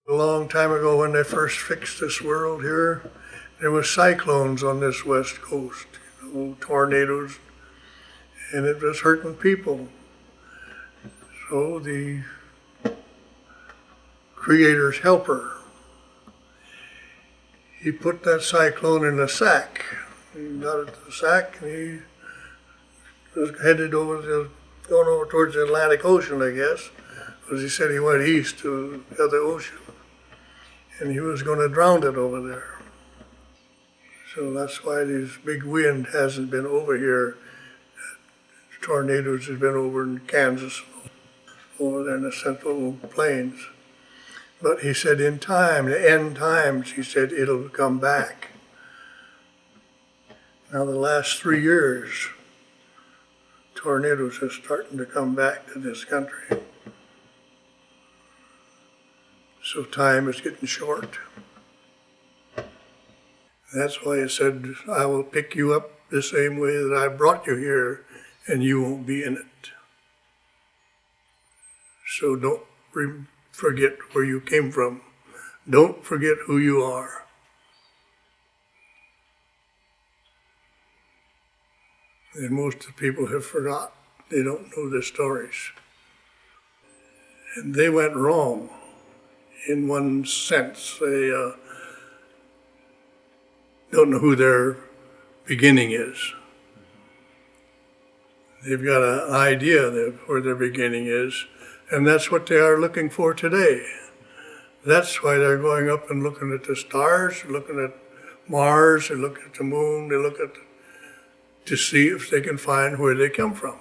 A long time ago when they first fixed this world here, there was cyclones on this west coast, tornadoes, and it was hurting people. So the Creator's helper, he put that cyclone in a sack. He got it in the sack and he was headed going over towards the Atlantic Ocean, I guess, because he said he went east to the other ocean. And he was going to drown it over there. So that's why this big wind hasn't been over here. Tornadoes have been over in Kansas, over there in the Central Plains. But he said in time, the end times, he said it'll come back. Now the last 3 years, tornadoes are starting to come back to this country. So time is getting short. That's why he said, I will pick you up the same way that I brought you here, and you won't be in it. So don't forget where you came from. Don't forget who you are. And most of the people have forgot. They don't know the stories. And they went wrong in one sense. They don't know who their beginning is. They've got an idea of where their beginning is, and that's what they are looking for today. That's why they're going up and looking at the stars, looking at Mars, they look at the moon, they look at to see if they can find where they come from.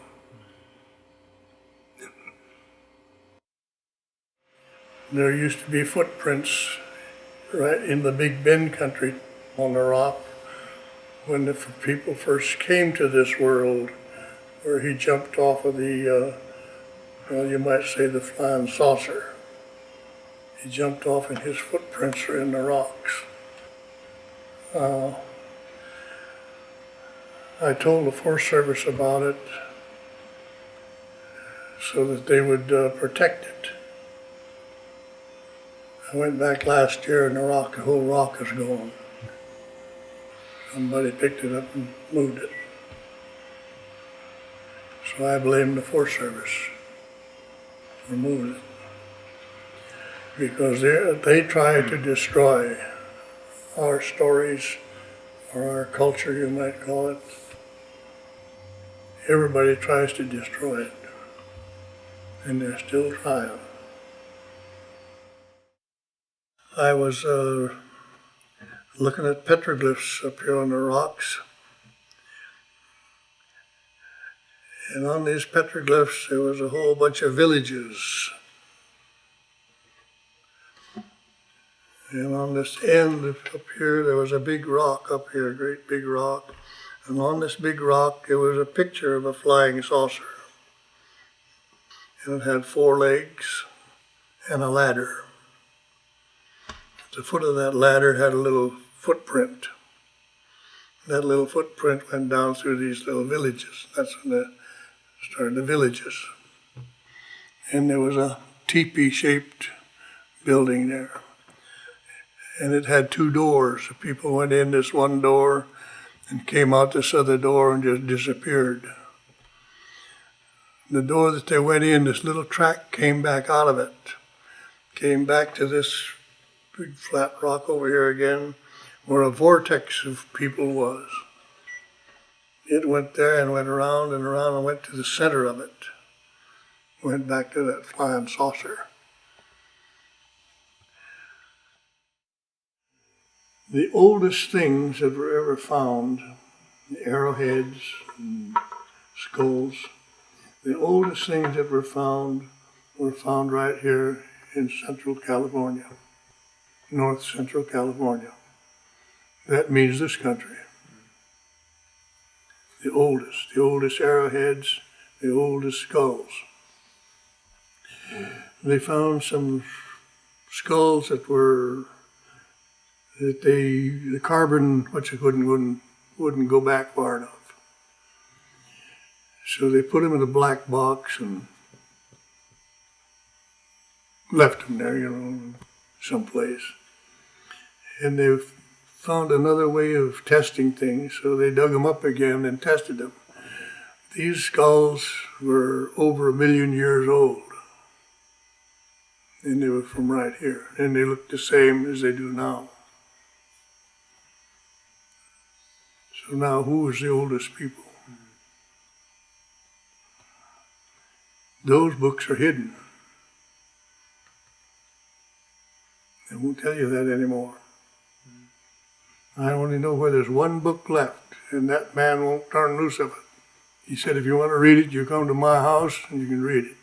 There used to be footprints right in the Big Bend country on the rock when the people first came to this world, where he jumped off of the, well, you might say the flying saucer. He jumped off and his footprints are in the rocks. I told the Forest Service about it so that they would protect it. I went back last year and the whole rock is gone. Somebody picked it up and moved it. So I blame the Forest Service for moving it. Because they try to destroy our stories, or our culture, you might call it. Everybody tries to destroy it, and they're still trying. I was looking at petroglyphs up here on the rocks, and on these petroglyphs there was a whole bunch of villages. And on this end up here, there was a big rock up here, a great big rock. And on this big rock, there was a picture of a flying saucer. And it had 4 legs and a ladder. At the foot of that ladder had a little footprint. That little footprint went down through these little villages. That's when they started the villages. And there was a teepee-shaped building there. And it had 2 doors. The people went in this one door and came out this other door and just disappeared. The door that they went in, this little track came back out of it. Came back to this big flat rock over here again, where a vortex of people was. It went there and went around and around and went to the center of it. Went back to that flying saucer. The oldest things that were ever found, the arrowheads and skulls, the oldest things that were found right here in Central California, North Central California. That means this country. The oldest arrowheads, the oldest skulls. They found some skulls that were the carbon, wouldn't go back far enough. So they put them in a black box and left them there, someplace. And they found another way of testing things, so they dug them up again and tested them. These skulls were over 1 million years old. And they were from right here. And they looked the same as they do now. So now, who was the oldest people? Those books are hidden. They won't tell you that anymore. I only know where there's one book left, and that man won't turn loose of it. He said, if you want to read it, you come to my house and you can read it.